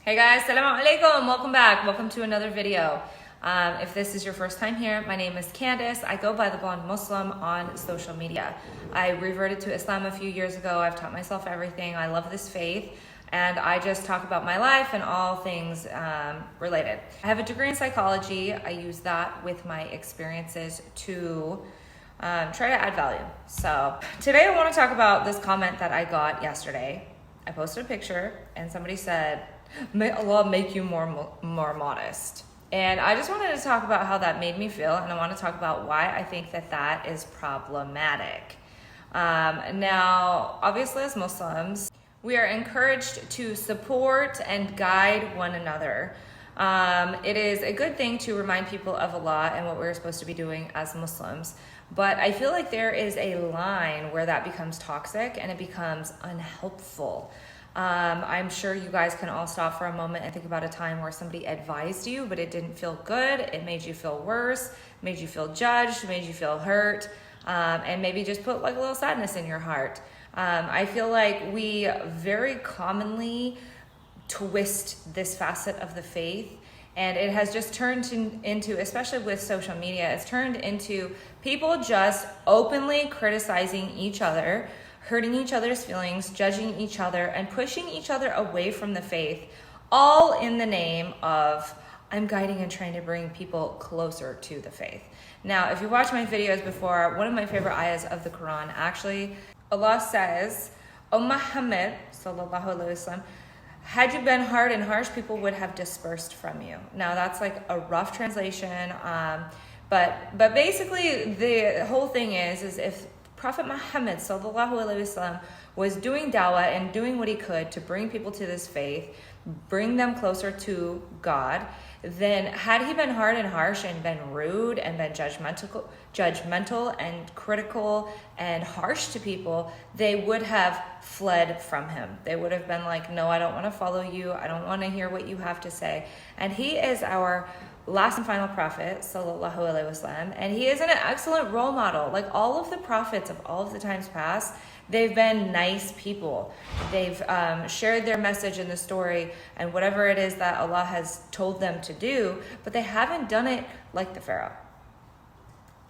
Hey guys, Assalamu alaikum, welcome back. Welcome to another video. If this is your first time here, my name is Candace. I go by the Blonde Muslim on social media. I reverted to Islam a few years ago. I've taught myself everything. I love this faith and I just talk about my life and all things related. I have a degree in psychology. I use that with my experiences to try to add value. So today I want to talk about this comment that I got yesterday. I posted a picture and somebody said, "May Allah make you more modest." And I just wanted to talk about how that made me feel, and I want to talk about why I think that is problematic. Now, obviously as Muslims, we are encouraged to support and guide one another. It is a good thing to remind people of Allah and what we're supposed to be doing as Muslims. But I feel like there is a line where that becomes toxic and it becomes unhelpful. I'm sure you guys can all stop for a moment and think about a time where somebody advised you, but it didn't feel good. It made you feel worse, made you feel judged, made you feel hurt, and maybe just put like a little sadness in your heart. I feel like we very commonly twist this facet of the faith, and it has just turned into, especially with social media, it's turned into people just openly criticizing each other, hurting each other's feelings, judging each other, and pushing each other away from the faith, all in the name of, I'm guiding and trying to bring people closer to the faith. Now, if you watched my videos before, one of my favorite ayahs of the Quran, actually, Allah says, "O Muhammad, sallallahu alaihi wasallam, had you been hard and harsh, people would have dispersed from you." Now, that's like a rough translation, but basically the whole thing is if Prophet Muhammad sallallahu alaihi wasallam was doing dawah and doing what he could to bring people to this faith, bring them closer to God, then had he been hard and harsh and been rude and been judgmental and critical and harsh to people, they would have fled from him. They would have been like, "No, I don't want to follow you. I don't want to hear what you have to say." And he is our last and final prophet, sallallahu alaihi wasallam, and he is an excellent role model. Like all of the prophets of all of the times past, they've been nice people. They've shared their message in the story and whatever it is that Allah has told them to do, but they haven't done it like the Pharaoh.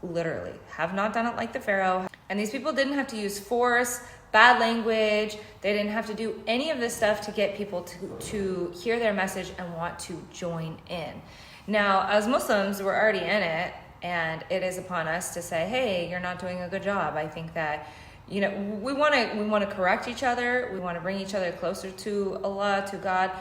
Literally, have not done it like the Pharaoh. And these people didn't have to use force, bad language. They didn't have to do any of this stuff to get people to hear their message and want to join in. Now, as Muslims, we're already in it, and it is upon us to say, "Hey, you're not doing a good job." I think that, we want to correct each other. We want to bring each other closer to Allah, to God.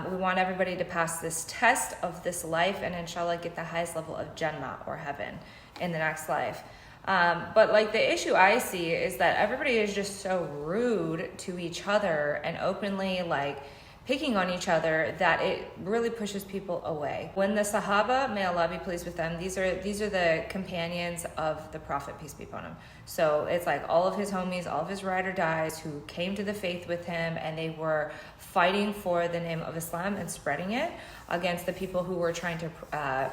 We want everybody to pass this test of this life and inshallah get the highest level of Jannah or heaven in the next life. But like the issue I see is that everybody is just so rude to each other and openly like picking on each other that it really pushes people away. When the Sahaba, may Allah be pleased with them, these are the companions of the Prophet, peace be upon him. So it's like all of his homies, all of his ride or dies who came to the faith with him, and they were fighting for the name of Islam and spreading it against the people who were trying to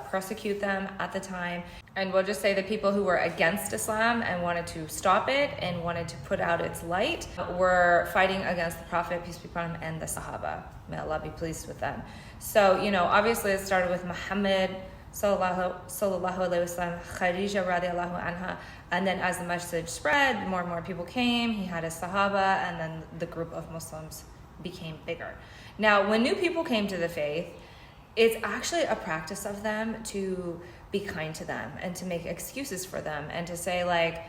persecute them at the time. And we'll just say the people who were against Islam and wanted to stop it and wanted to put out its light were fighting against the Prophet, peace be upon him, and the Sahaba. May Allah be pleased with them. So, obviously it started with Muhammad sallallahu alaihi wasallam, Khadija radiallahu anha, and then as the message spread, more and more people came. He had his Sahaba, and then the group of Muslims became bigger. Now, when new people came to the faith, it's actually a practice of them to be kind to them and to make excuses for them and to say like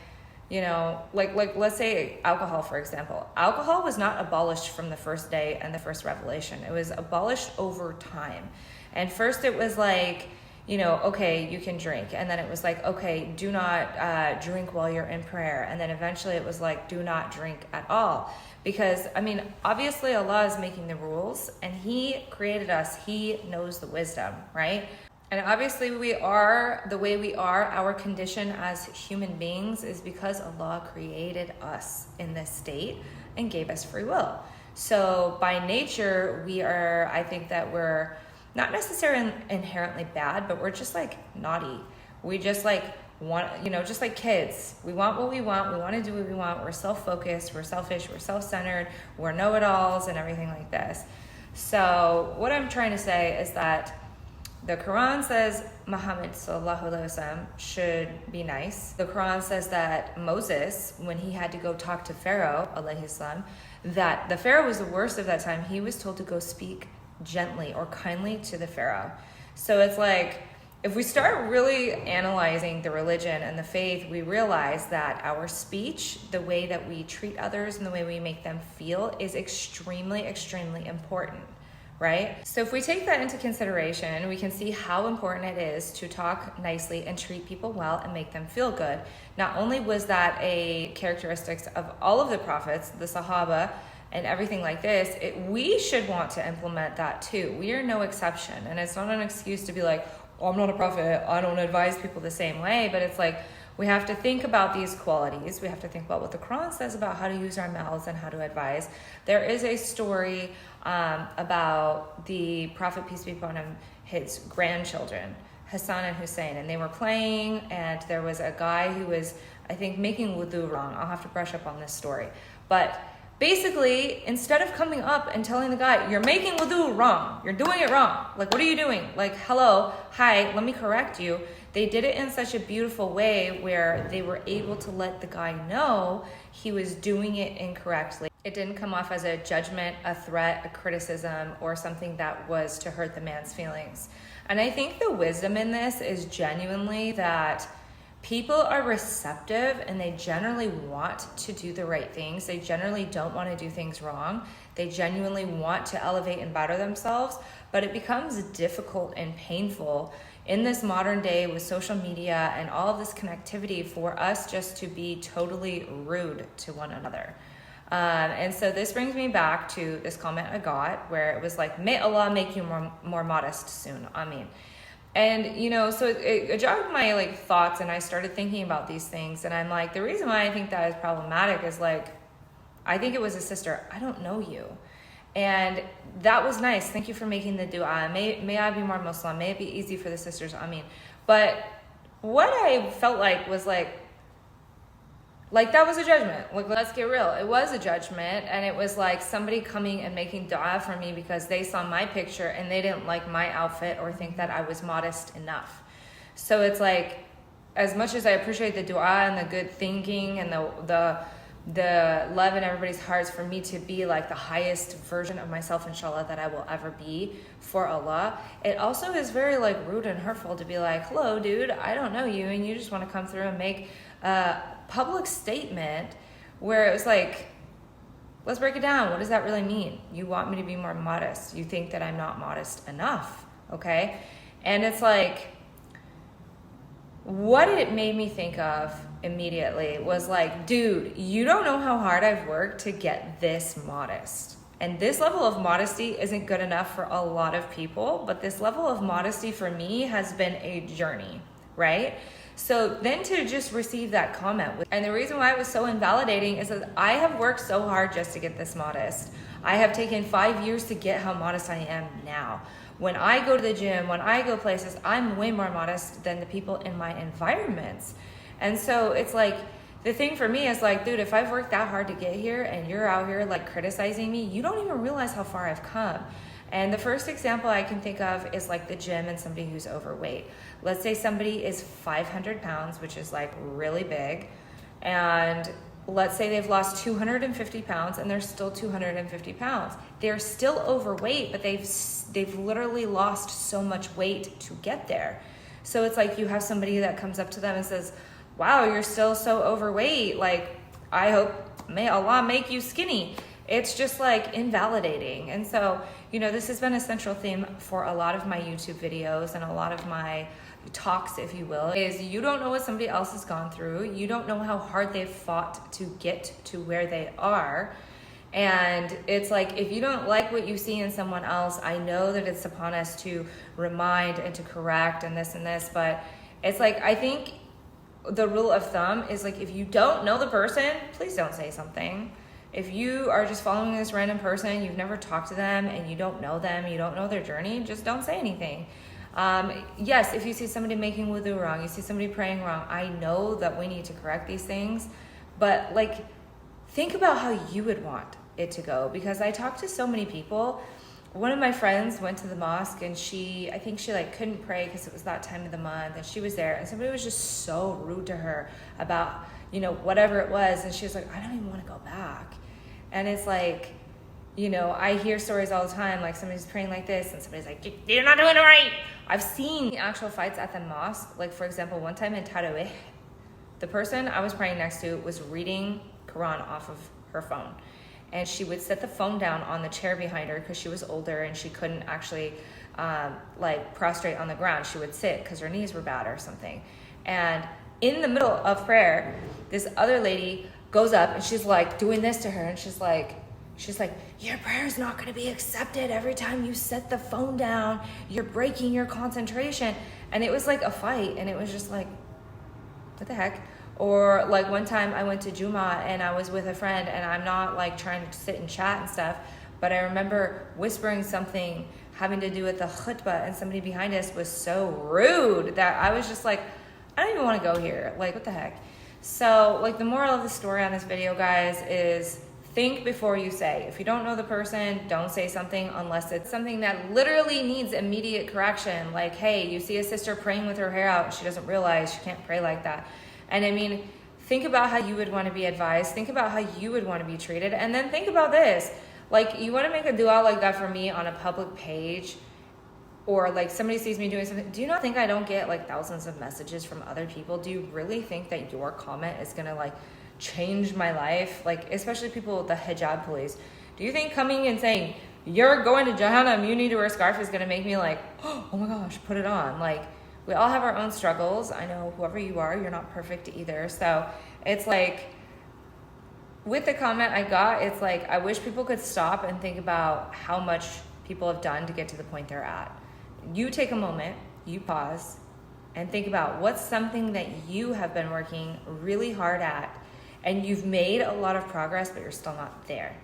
let's say alcohol, for example. Alcohol was not abolished from the first day and the first revelation. It was abolished over time. And first it was like, okay, you can drink. And then it was like, okay, do not drink while you're in prayer. And then eventually it was like, do not drink at all. Because, obviously Allah is making the rules and He created us. He knows the wisdom, right? And obviously we are the way we are. Our condition as human beings is because Allah created us in this state and gave us free will. So by nature, I think that we're not necessarily inherently bad, but we're just like naughty. We just like want, just like kids. We want what we want. We want to do what we want. We're self-focused. We're selfish. We're self-centered. We're know-it-alls and everything like this. So what I'm trying to say is that the Quran says Muhammad sallallahu alaihi wasallam should be nice. The Quran says that Moses, when he had to go talk to Pharaoh alayhi salam, that the Pharaoh was the worst of that time. He was told to go speak gently or kindly to the Pharaoh. So it's like, if we start really analyzing the religion and the faith, we realize that our speech, the way that we treat others and the way we make them feel is extremely, extremely important, right? So if we take that into consideration, we can see how important it is to talk nicely and treat people well and make them feel good. Not only was that a characteristic of all of the prophets, the Sahaba, and everything like this, we should want to implement that too. We are no exception. And it's not an excuse to be like, oh, I'm not a prophet, I don't advise people the same way. But it's like, we have to think about these qualities. We have to think about what the Quran says about how to use our mouths and how to advise. There is a story about the Prophet, peace be upon him, his grandchildren, Hassan and Hussein, and they were playing, and there was a guy who was, I think, making wudu wrong. I'll have to brush up on this story. But basically, instead of coming up and telling the guy, you're making wudu wrong, you're doing it wrong, like, what are you doing? Like, hello, hi, let me correct you. They did it in such a beautiful way where they were able to let the guy know he was doing it incorrectly. It didn't come off as a judgment, a threat, a criticism, or something that was to hurt the man's feelings. And I think the wisdom in this is genuinely that people are receptive and they generally want to do the right things. They generally don't want to do things wrong. They genuinely want to elevate and better themselves, but it becomes difficult and painful in this modern day with social media and all of this connectivity for us just to be totally rude to one another. And so this brings me back to this comment I got where it was like, may Allah make you more modest soon. Ameen. And, you know, so it jogged my like thoughts, and I started thinking about these things. And I'm like, the reason why I think that is problematic is like, I think it was a sister. I don't know you. And that was nice. Thank you for making the dua. May I be more Muslim. May it be easy for the sisters. Ameen. But what I felt like was like that was a judgment. Like, let's get real. It was a judgment, and it was like somebody coming and making dua for me because they saw my picture and they didn't like my outfit or think that I was modest enough. So it's like, as much as I appreciate the dua and the good thinking and the love in everybody's hearts for me to be like the highest version of myself, inshallah, that I will ever be for Allah, it also is very like rude and hurtful to be like, hello, dude, I don't know you, and you just want to come through and make public statement where it was like, let's break it down. What does that really mean? You want me to be more modest. You think that I'm not modest enough, okay? And it's like, what it made me think of immediately was like, dude, you don't know how hard I've worked to get this modest. And this level of modesty isn't good enough for a lot of people, but this level of modesty for me has been a journey, right? So then to just receive that comment, and the reason why it was so invalidating is that I have worked so hard just to get this modest. I have taken 5 years to get how modest I am now. When I go to the gym, when I go places, I'm way more modest than the people in my environments. And so it's like, the thing for me is like, dude, if I've worked that hard to get here and you're out here like criticizing me, you don't even realize how far I've come. And the first example I can think of is like the gym and somebody who's overweight. Let's say somebody is 500 pounds, which is like really big. And let's say they've lost 250 pounds and they're still 250 pounds. They're still overweight, but they've literally lost so much weight to get there. So it's like you have somebody that comes up to them and says, wow, you're still so overweight. Like, I hope, may Allah make you skinny. It's just like invalidating. And so, you know, this has been a central theme for a lot of my YouTube videos and a lot of my talks, if you will, is you don't know what somebody else has gone through. You don't know how hard they've fought to get to where they are. And it's like, if you don't like what you see in someone else, I know that it's upon us to remind and to correct and this, but it's like, I think the rule of thumb is like, if you don't know the person, please don't say something. If you are just following this random person, you've never talked to them and you don't know them, you don't know their journey, just don't say anything. Yes, if you see somebody making wudu wrong, you see somebody praying wrong, I know that we need to correct these things, but like, think about how you would want it to go, because I talk to so many people one of my friends went to the mosque, and I think she like couldn't pray because it was that time of the month, and she was there, and somebody was just so rude to her about, you know, whatever it was, and she was like, I don't even want to go back. And it's like, you know, I hear stories all the time, like somebody's praying like this and somebody's like, you're not doing it right. I've seen actual fights at the mosque. Like, for example, one time in Tarawih, the person I was praying next to was reading Quran off of her phone. And she would set the phone down on the chair behind her because she was older and she couldn't actually like prostrate on the ground. She would sit because her knees were bad or something. And in the middle of prayer, this other lady goes up and she's like doing this to her, and she's like, your prayer is not going to be accepted. Every time you set the phone down, you're breaking your concentration. And it was like a fight, and it was just like, what the heck? Or like one time I went to Juma and I was with a friend, and I'm not like trying to sit and chat and stuff, but I remember whispering something having to do with the khutbah, and somebody behind us was so rude that I was just like, I don't even want to go here. Like, what the heck? So like the moral of the story on this video, guys, is think before you say. If you don't know the person, don't say something unless it's something that literally needs immediate correction. Like, hey, you see a sister praying with her hair out, she doesn't realize she can't pray like that. And I mean, think about how you would want to be advised. Think about how you would want to be treated. And then think about this. Like, you want to make a dua like that for me on a public page, or like somebody sees me doing something. Do you not think I don't get like thousands of messages from other people? Do you really think that your comment is going to like change my life? Like, especially people with the hijab police. Do you think coming and saying, you're going to Jahannam, you need to wear a scarf, is going to make me like, oh my gosh, put it on? Like, we all have our own struggles. I know whoever you are, you're not perfect either. So it's like, with the comment I got, it's like, I wish people could stop and think about how much people have done to get to the point they're at. You take a moment, you pause, and think about what's something that you have been working really hard at, and you've made a lot of progress, but you're still not there.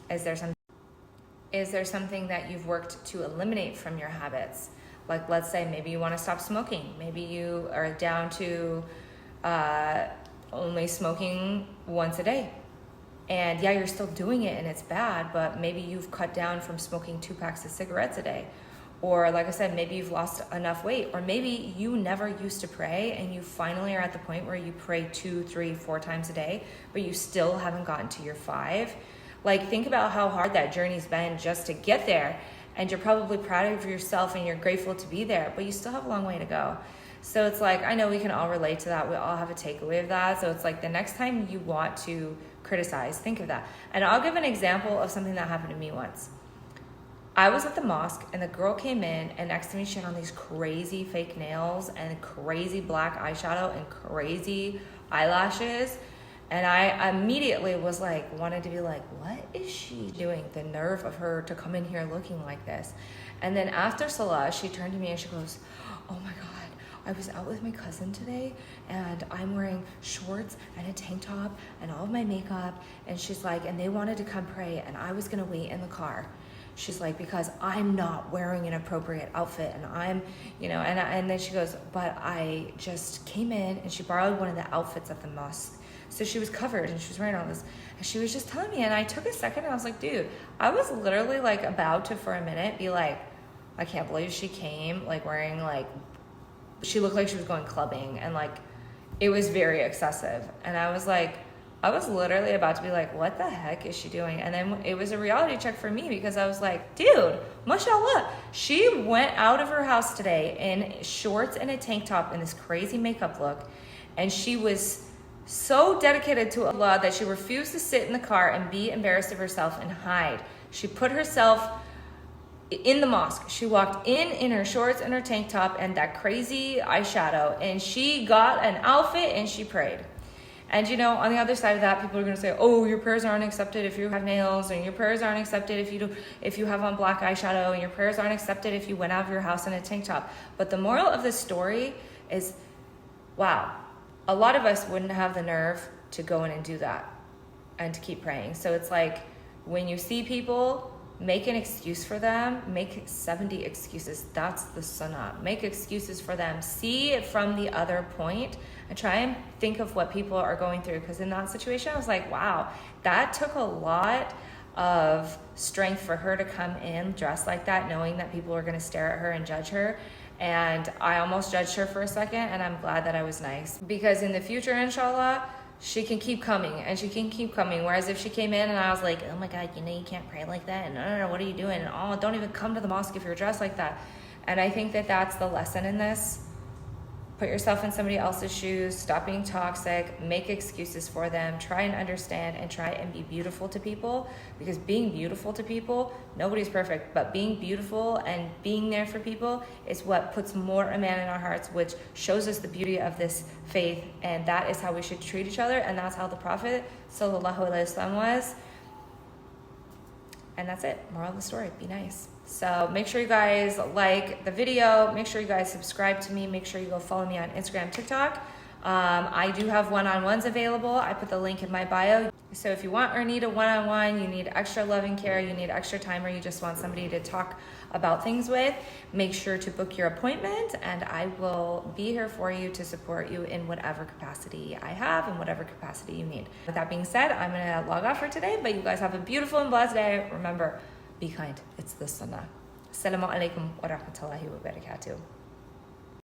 Is there something that you've worked to eliminate from your habits? Like, let's say maybe you want to stop smoking. Maybe you are down to only smoking once a day. And yeah, you're still doing it and it's bad, but maybe you've cut down from smoking 2 packs of cigarettes a day. Or like I said, maybe you've lost enough weight. Or maybe you never used to pray and you finally are at the point where you pray 2, 3, 4 times a day, but you still haven't gotten to your 5. Like, think about how hard that journey's been just to get there. And you're probably proud of yourself and you're grateful to be there, but you still have a long way to go. So it's like, I know we can all relate to that. We all have a takeaway of that. So it's like, the next time you want to criticize, think of that. And I'll give an example of something that happened to me once. I was at the mosque and the girl came in, and next to me she had on these crazy fake nails and crazy black eyeshadow and crazy eyelashes. And I immediately was like, wanted to be like, what is she doing? The nerve of her to come in here looking like this. And then after Salah, she turned to me and she goes, oh my God, I was out with my cousin today and I'm wearing shorts and a tank top and all of my makeup. And she's like, and they wanted to come pray and I was gonna wait in the car. She's like, because I'm not wearing an appropriate outfit and I'm, you know, and then she goes, but I just came in, and she borrowed one of the outfits at the mosque. So she was covered and she was wearing all this, and she was just telling me, and I took a second and I was like, dude, I was literally like about to, for a minute, be like, I can't believe she came like wearing like, she looked like she was going clubbing, and like, it was very excessive. And I was like, I was literally about to be like, what the heck is she doing? And then it was a reality check for me, because I was like, dude, mashallah, she went out of her house today in shorts and a tank top in this crazy makeup look, and she was so dedicated to Allah that she refused to sit in the car and be embarrassed of herself and hide. She put herself in the mosque. She walked in her shorts and her tank top and that crazy eyeshadow, and she got an outfit and she prayed. And you know, on the other side of that, people are going to say, oh, your prayers aren't accepted if you have nails, and your prayers aren't accepted if you have on black eyeshadow, and your prayers aren't accepted if you went out of your house in a tank top. But the moral of this story is, wow, a lot of us wouldn't have the nerve to go in and do that and to keep praying. So it's like, when you see people, make an excuse for them. Make 70 excuses. That's the sunnah. Make excuses for them. See it from the other point and try and think of what people are going through. Because in that situation, I was like, wow, that took a lot of strength for her to come in dressed like that, knowing that people are going to stare at her and judge her. And I almost judged her for a second, and I'm glad that I was nice, because in the future, inshallah, she can keep coming and she can keep coming. Whereas if she came in and I was like, oh my God, you can't pray like that, and no, what are you doing? And oh, don't even come to the mosque if you're dressed like that. And I think that that's the lesson in this. Put yourself in somebody else's shoes, stop being toxic, make excuses for them, try and understand, and try and be beautiful to people, because being beautiful to people, nobody's perfect, but being beautiful and being there for people is what puts more iman in our hearts, which shows us the beauty of this faith, and that is how we should treat each other, and that's how the Prophet sallallahu alaihi wasallam was. And that's it. Moral of the story, be nice. So make sure you guys like the video. Make sure you guys subscribe to me. Make sure you go follow me on Instagram, TikTok. I do have one-on-ones available. I put the link in my bio. So if you want or need a one-on-one, you need extra loving care, you need extra time, or you just want somebody to talk about things with, make sure to book your appointment, and I will be here for you to support you in whatever capacity I have and whatever capacity you need. With that being said, I'm gonna log off for today, but you guys have a beautiful and blessed day. Remember, be kind. It's the sunnah. Assalamu alaikum wa rahmatullahi wa barakatuh.